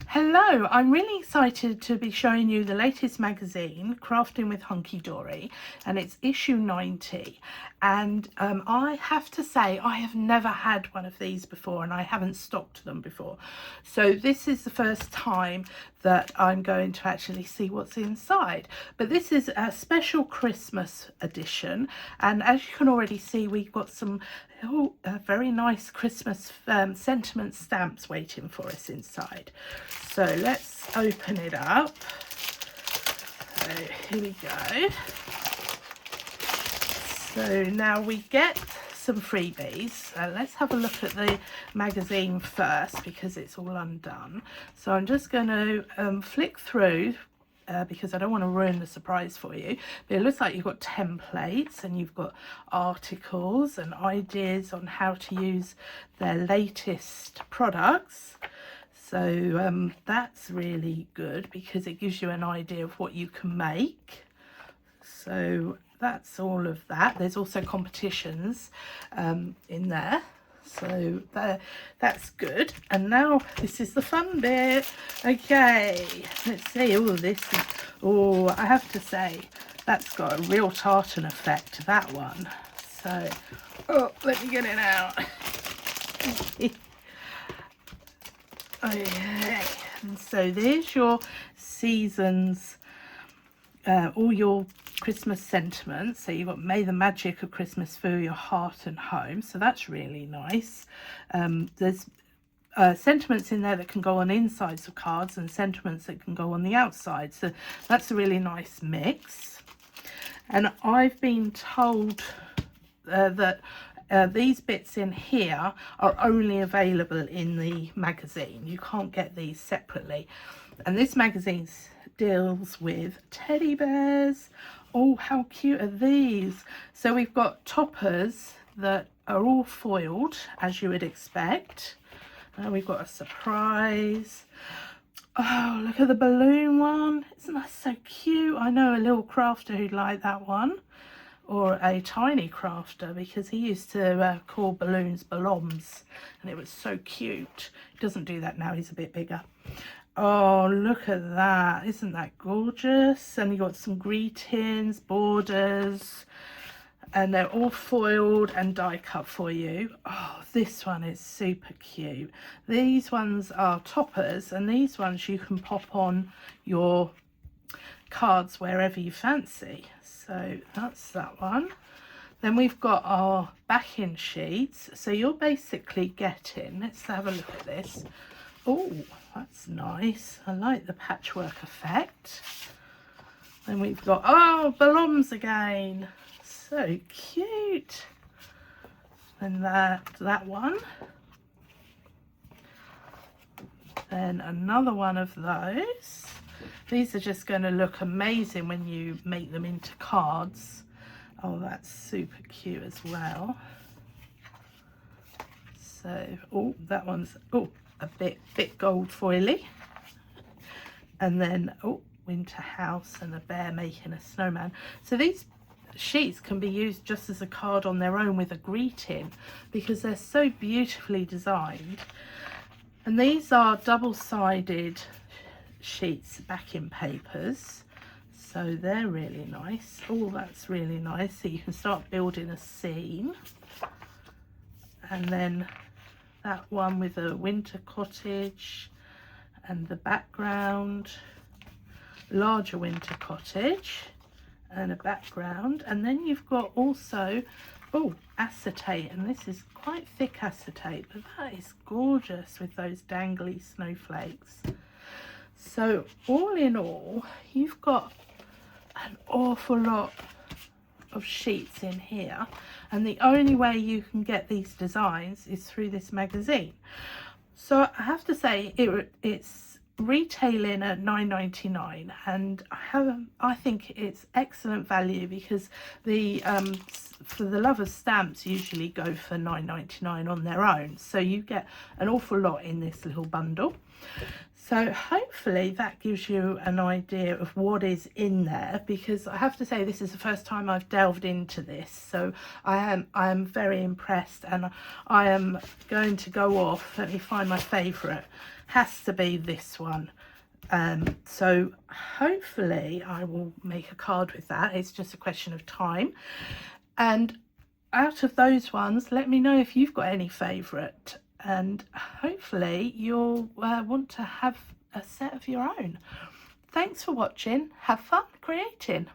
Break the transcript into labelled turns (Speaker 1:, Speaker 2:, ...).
Speaker 1: Hello, I'm really excited to be showing you the latest magazine, Crafting with Hunkydory, and it's issue 90. And I have to say, I have never had one of these before, and I haven't stocked them before. So this is the first time that I'm going to actually see what's inside. But this is a special Christmas edition, and as you can already see, we've got some very nice Christmas sentiment stamps waiting for us inside. So let's open it up. So here we go. So now we get some freebies. Let's have a look at the magazine first because it's all undone. So I'm just going to flick through because I don't want to ruin the surprise for you. But it looks like you've got templates and you've got articles and ideas on how to use their latest products. So that's really good because it gives you an idea of what you can make. So that's all of that. There's also competitions in there. So that's good. And now this is the fun bit. Okay, let's see. Oh, this is, oh, I have to say, that's got a real tartan effect, that one. So, oh, let me get it out. Okay, and so there's your seasons, all your Christmas sentiments. So you've got May the magic of Christmas fill your heart and home. So that's really nice. There's sentiments in there that can go on insides of cards and sentiments that can go on the outside. So that's a really nice mix. And I've been told that these bits in here are only available in the magazine. You can't get these separately. And this magazine deals with teddy bears. Oh, how cute are these? So we've got toppers that are all foiled, as you would expect. We've got a surprise. Oh, look at the balloon one. Isn't that so cute? I know a little crafter who'd like that one. Or a tiny crafter, because he used to call balloons balloms, and it was so cute. He doesn't do that now, he's a bit bigger. Oh, look at that. Isn't that gorgeous? And you got some greetings, borders, and they're all foiled and die cut for you. Oh, this one is super cute. These ones are toppers, and these ones you can pop on your cards wherever you fancy. So that's that one. Then we've got our backing sheets. So you're basically getting, let's have a look at this. Oh, that's nice. I like the patchwork effect. Then we've got, oh, balloons again. So cute. And that one. Then another one of those. These are just going to look amazing when you make them into cards. Oh, that's super cute as well. So, oh, that one's, oh, a bit gold foily. And then, oh, winter house and a bear making a snowman. So these sheets can be used just as a card on their own with a greeting because they're so beautifully designed. And these are double-sided sheets backing papers, so they're really nice. Oh, that's really nice. So you can start building a scene. And then that one with a winter cottage and the background, larger winter cottage and a background. And then you've got also, oh, acetate, and this is quite thick acetate, but that is gorgeous with those dangly snowflakes. So all in all, you've got an awful lot of sheets in here, and the only way you can get these designs is through this magazine. So I have to say it's retailing at $9.99, and I think it's excellent value because the for the lovers stamps usually go for $9.99 on their own, so you get an awful lot in this little bundle. So hopefully that gives you an idea of what is in there, because I have to say this is the first time I've delved into this, so I am very impressed, and I am going to go off. Let me find my favourite. Has to be this one. So hopefully I will make a card with that. It's just a question of time. And out of those ones, let me know if you've got any favourite, and hopefully you'll want to have a set of your own. Thanks for watching. Have fun creating.